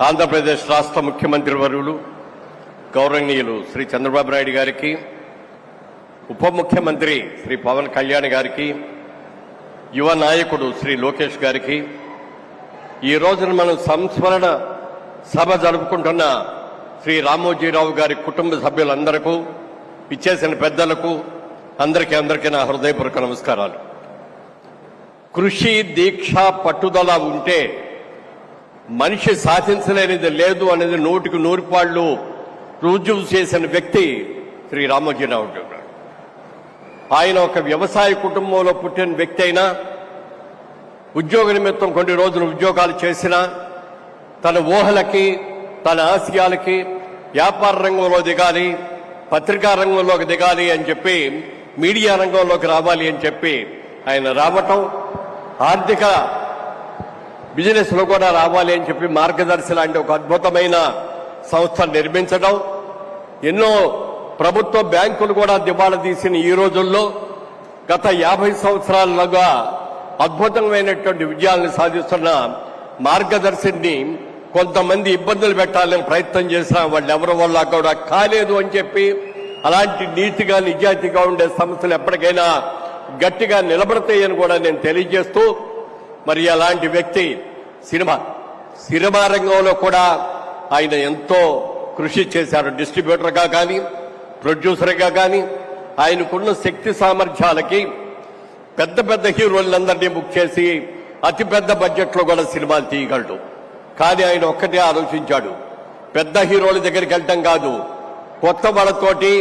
ఆంధ్రప్రదేశ్ రాష్ట్ర ముఖ్యమంత్రి వర్యులు గౌరవనీయులు శ్రీ చంద్రబాబు నాయుడు గారికి, ఉప ముఖ్యమంత్రి శ్రీ పవన్ కళ్యాణ్ గారికి, యువ నాయకుడు శ్రీ లోకేష్ గారికి, ఈ రోజున మనం సంస్మరణ సభ జరుపుకుంటున్న శ్రీ రామోజీరావు గారి కుటుంబ సభ్యులందరికీ, ఇచ్చేసిన పెద్దలకు అందరికీ నా హృదయపూర్వక నమస్కారాలు. కృషి, దీక్ష, పట్టుదల ఉంటే మనిషి సాధించలేనిది లేదు అనేది 100% రుజువు చేసిన వ్యక్తి శ్రీ రామోజీరావు గారు. ఆయన ఒక వ్యవసాయ కుటుంబంలో పుట్టిన వ్యక్తి అయినా, ఉద్యోగ నిమిత్తం కొన్ని రోజులు ఉద్యోగాలు చేసినా, తన ఊహలకి, తన ఆశయాలకి వ్యాపార రంగంలో దిగాలి, పత్రికా రంగంలోకి దిగాలి అని చెప్పి, మీడియా రంగంలోకి రావాలి అని చెప్పి ఆయన రావటం, ఆర్థిక బిజినెస్ లో కూడా రావాలి అని చెప్పి మార్గదర్శి లాంటి ఒక అద్భుతమైన సంస్థ నిర్మించడం, ఎన్నో ప్రభుత్వ బ్యాంకులు కూడా దివాళా తీసిన ఈ రోజుల్లో గత 50 సంవత్సరాలుగా అద్భుతమైనటువంటి విజయాలను సాధిస్తున్న మార్గదర్శిని కొంతమంది ఇబ్బందులు పెట్టాలని ప్రయత్నం చేసిన వాళ్ళు ఎవరి వల్ల కూడా కాలేదు అని చెప్పి, అలాంటి నీతిగా నిజాయితీగా ఉండే సంస్థలు ఎప్పటికైనా గట్టిగా నిలబడతాయని కూడా నేను తెలియజేస్తూ, మరి అలాంటి వ్యక్తి సినిమా రంగంలో కూడా ఆయన ఎంతో కృషి చేశారు. డిస్ట్రిబ్యూటర్గా కానీ, ప్రొడ్యూసర్గా కానీ ఆయనకున్న శక్తి సామర్థ్యాలకి పెద్ద పెద్ద హీరోలందరినీ బుక్ చేసి అతిపెద్ద బడ్జెట్లో కూడా సినిమాలు తీయగలడు. కానీ ఆయన ఒక్కటే ఆలోచించాడు, పెద్ద హీరోల దగ్గరికి వెళ్ళటం కాదు, కొత్త వాళ్ళతోటి,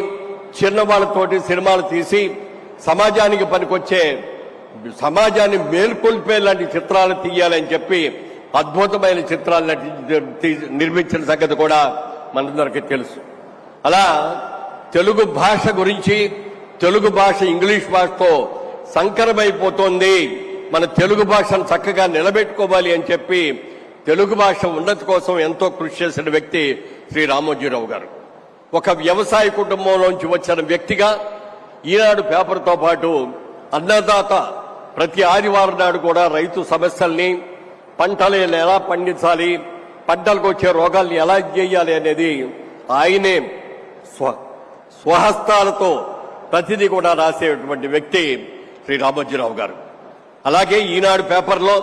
చిన్న వాళ్ళతోటి సినిమాలు తీసి సమాజానికి పనికొచ్చే, సమాజాన్ని మేల్కొల్పే లాంటి చిత్రాలు తీయాలని చెప్పి అద్భుతమైన చిత్రాలు నిర్మించిన సంగతి కూడా మనందరికీ తెలుసు. అలా తెలుగు భాష గురించి, తెలుగు భాష ఇంగ్లీష్ భాషతో సంకరమైపోతోంది, మన తెలుగు భాషను చక్కగా నిలబెట్టుకోవాలి అని చెప్పి తెలుగు భాష ఉన్నతి కోసం ఎంతో కృషి చేసిన వ్యక్తి శ్రీ రామోజీరావు గారు. ఒక వ్యవసాయ కుటుంబంలోంచి వచ్చిన వ్యక్తిగా ఈనాడు పేపర్తో పాటు అన్నదాత ప్రతి ఆదివారం నాడు కూడా రైతు సమస్యల్ని, పంటలు ఎలా పండించాలి, పంటలకు వచ్చే రోగాల్ని ఎలా చేయాలి అనేది ఆయనే స్వహస్తాలతో ప్రతిదీ కూడా రాసేటువంటి వ్యక్తి శ్రీ రామోజీరావు గారు. అలాగే ఈనాడు పేపర్లో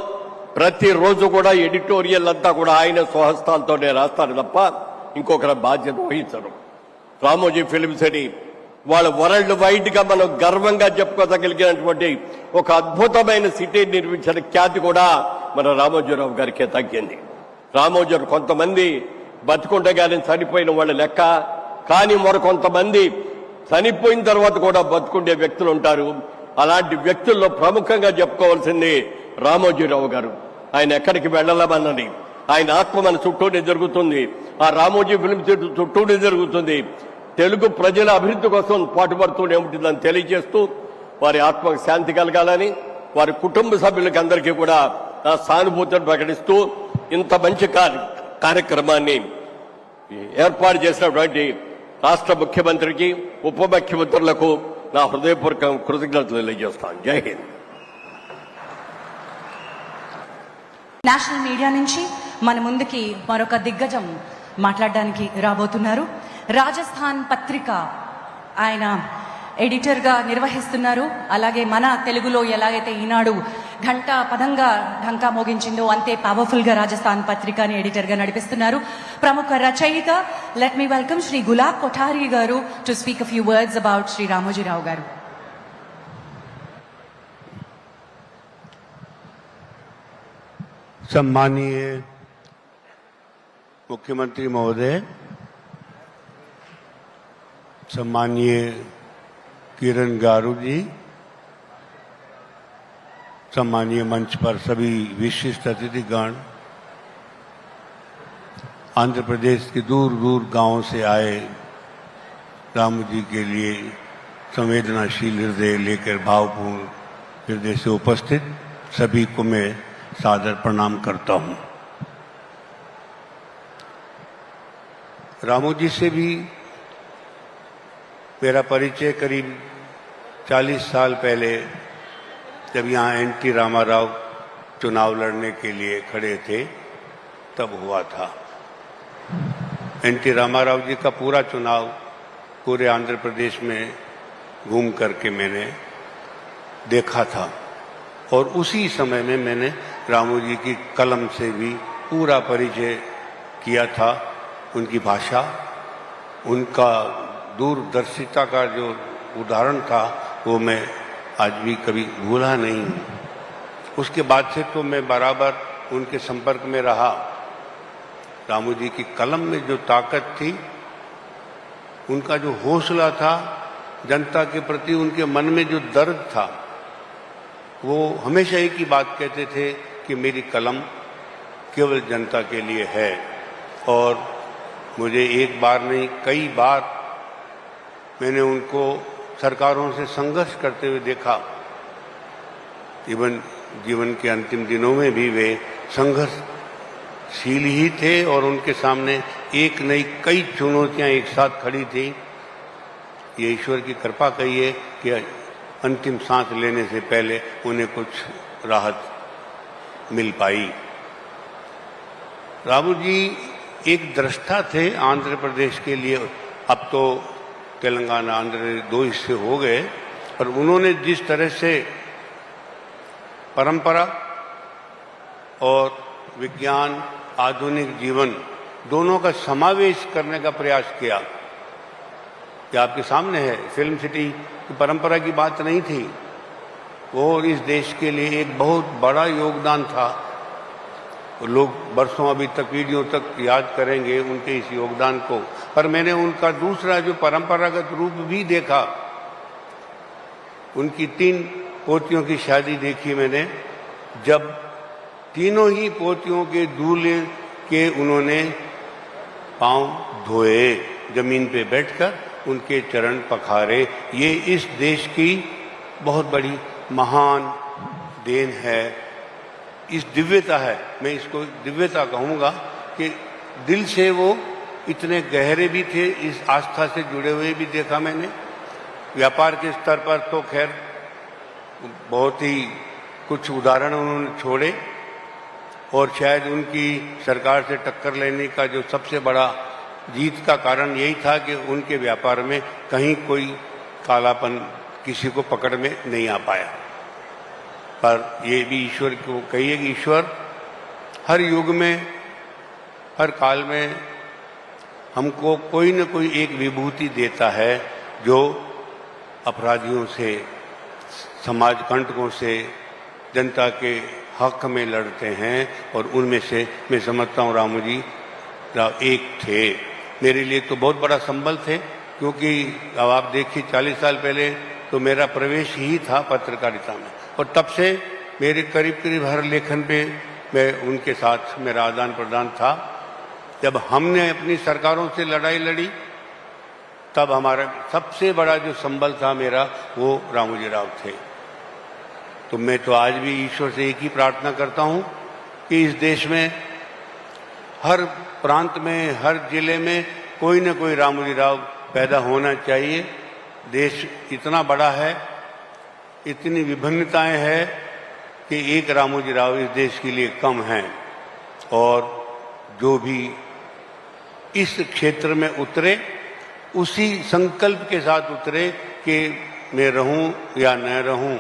ప్రతిరోజు కూడా ఎడిటోరియల్ అంతా కూడా ఆయన స్వహస్తాలతోనే రాస్తారు తప్ప ఇంకొకరి బాధ్యత వహించరు. రామోజీ ఫిల్మ్స్ అని వాళ్ళ వరల్డ్ వైడ్ గా మనం గర్వంగా చెప్పుకోగలిగినటువంటి ఒక అద్భుతమైన సిటీ నిర్మించిన ఖ్యాతి కూడా మన రామోజీరావు గారికే తగ్గింది. రామోజీరావు కొంతమంది బతుకుంటే కానీ చనిపోయిన వాళ్ళ లెక్క, కానీ మరికొంతమంది చనిపోయిన తర్వాత కూడా బతుకుండే వ్యక్తులు ఉంటారు. అలాంటి వ్యక్తుల్లో ప్రముఖంగా చెప్పుకోవాల్సింది రామోజీరావు గారు. ఆయన ఎక్కడికి వెళ్ళలేమన్నది, ఆయన ఆత్మ మన చుట్టూనే జరుగుతుంది, ఆ రామోజీ ఫిల్మ్ చుట్టూనే జరుగుతుంది. తెలుగు ప్రజల అభివృద్ధి కోసం పాటుపడుతూనే ఉంటుందని తెలియజేస్తూ, వారి ఆత్మకు శాంతి కలగాలని, వారి కుటుంబ సభ్యులకి అందరికీ కూడా నా సానుభూతిని ప్రకటిస్తూ, ఇంత మంచి కార్యక్రమాన్ని ఏర్పాటు చేసినటువంటి రాష్ట్ర ముఖ్యమంత్రికి, ఉప ముఖ్యమంత్రులకు నా హృదయపూర్వక కృతజ్ఞతలు తెలియజేస్తాను. జై హింద్. నేషనల్ మీడియా నుంచి మన ముందుకి మరొక దిగ్గజం మాట్లాడడానికి రాబోతున్నారు. రాజస్థాన్ పత్రిక ఆయన ఎడిటర్గా నిర్వహిస్తున్నారు. అలాగే మన తెలుగులో ఎలాగైతే ఈనాడు ఘంటా పదంగా ఢంకా మోగించిందో అంతే పవర్ఫుల్గా రాజస్థాన్ పత్రికని ఎడిటర్గా నడిపిస్తున్నారు. ప్రముఖ రచయిత, let me welcome Shri Gulab Kothari గారు to speak a few words about Shri Ramoji Rao గారు. सम्मानीय मुख्यमंत्री महोदय, सम्मानीय किरण गारू जी, सम्मानीय मंच पर सभी विशिष्ट अतिथिगण, आंध्र प्रदेश के दूर दूर गांवों से आए राम जी के लिए संवेदनाशील हृदय लेकर भावपूर्ण हृदय से उपस्थित सभी को मैं सादर प्रणाम करता हूं। रामोजी से भी मेरा परिचय करीब 40 साल पहले जब यहाँ एन.टी. रामाराव चुनाव लड़ने के लिए खड़े थे तब हुआ था। एनटी रामाराव जी का पूरा चुनाव पूरे आंध्र प्रदेश में घूम करके मैंने देखा था और उसी समय में मैंने रामू जी की कलम से भी पूरा परिचय किया था। उनकी भाषा, उनका दूरदर्शिता का जो उदाहरण था वो मैं आज भी कभी भूला नहीं। उसके बाद से तो मैं बराबर उनके संपर्क में रहा। रामू जी की कलम में जो ताकत थी, उनका जो हौसला था, जनता के प्रति उनके मन में जो दर्द था, वो हमेशा एक ही बात कहते थे कि मेरी कलम केवल जनता के लिए है। और मुझे एक बार नहीं कई बार मैंने उनको सरकारों से संघर्ष करते हुए देखा। जीवन के अंतिम दिनों में भी वे संघर्षशील ही थे और उनके सामने एक नई कई चुनौतियां एक साथ खड़ी थी। ये ईश्वर की कृपा कहिए कि अंतिम सांस लेने से पहले उन्हें कुछ राहत मिल पाई। रामू जी एक दृष्टा थे आंध्र प्रदेश के लिए। अब तो तेलंगाना आंध्र 2 हिस्से हो गए, पर उन्होंने जिस तरह से परंपरा और विज्ञान, आधुनिक जीवन दोनों का समावेश करने का प्रयास किया, ये आपके सामने है। फिल्म सिटी की परंपरा की बात नहीं थी, वो इस देश के लिए एक बहुत बड़ा योगदान था। लोग बरसों अभी तक, पीढ़ियों तक याद करेंगे उनके इस योगदान को। पर मैंने उनका दूसरा जो परंपरागत रूप भी देखा। उनकी 3 पोतियों की शादी देखी मैंने, जब तीनों ही पोतियों के दूल्हे के उन्होंने पांव धोए, जमीन पे बैठकर उनके चरण पखारे। ये इस देश की बहुत बड़ी महान देन है, इस दिव्यता है। मैं इसको दिव्यता कहूँगा कि दिल से वो इतने गहरे भी थे, इस आस्था से जुड़े हुए भी देखा मैंने। व्यापार के स्तर पर तो खैर बहुत ही कुछ उदाहरण उन्होंने छोड़े, और शायद उनकी सरकार से टक्कर लेने का जो सबसे बड़ा जीत का कारण यही था कि उनके व्यापार में कहीं कोई कालापन किसी को पकड़ में नहीं आ पाया। पर ये भी ईश्वर को कहिए कि ईश्वर हर युग में, हर काल में हमको कोई न कोई एक विभूति देता है जो अपराधियों से, समाज कंटकों से, जनता के हक में लड़ते हैं। और उनमें से मैं समझता हूँ रामू जी एक थे। मेरे लिए तो बहुत बड़ा संबल थे, क्योंकि अब आप देखिए 40 साल पहले तो मेरा प्रवेश ही था पत्रकारिता में, और तब से मेरे करीब करीब हर लेखन पे मैं उनके साथ मेरा आदान प्रदान था। जब हमने अपनी सरकारों से लड़ाई लड़ी, तब हमारा सबसे बड़ा जो संबल था मेरा, वो रामूजी राव थे। तो मैं तो आज भी ईश्वर से एक ही प्रार्थना करता हूँ कि इस देश में हर प्रांत में, हर जिले में कोई न कोई रामूजी राव पैदा होना चाहिए। देश इतना बड़ा है, इतनी विभिन्नताएं हैं कि एक रामूजी राव इस देश के लिए कम हैं। और जो भी इस क्षेत्र में उतरे, उसी संकल्प के साथ उतरे कि मैं रहूं या न रहूं,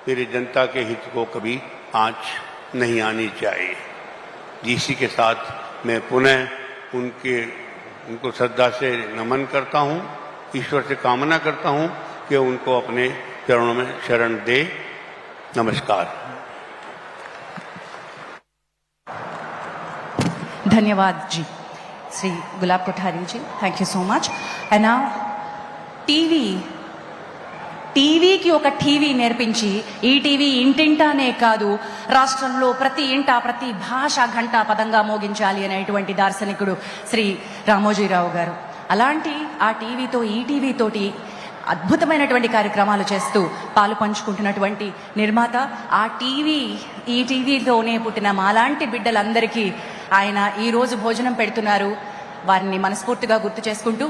मेरी जनता के हित को कभी आंच नहीं आनी चाहिए। इसी के साथ मैं पुनः उनको श्रद्धा से नमन करता हूं, ईश्वर से कामना करता हूं कि उनको अपने चरणों में शरण दे। नमस्कार। धन्यवाद जी, Shri Gulab Kothari ji, thank you so much. And now టీవీకి ఒక టీవీ నేర్పించి, ఈ టీవీ ఇంటింటానే కాదు రాష్ట్రంలో ప్రతి ఇంట ప్రతి భాష ఘంటా పదంగా మోగించాలి అనేటువంటి దార్శనికుడు శ్రీ రామోజీరావు గారు. అలాంటి ఆ టీవీతో, ఈ టీవీతోటి అద్భుతమైనటువంటి కార్యక్రమాలు చేస్తూ పాలు పంచుకుంటున్నటువంటి నిర్మాత, ఆ టీవీ, ఈ టీవీతోనే పుట్టిన మాలాంటి బిడ్డలందరికీ ఆయన ఈరోజు భోజనం పెడుతున్నారు. వారిని మనస్ఫూర్తిగా గుర్తు చేసుకుంటూ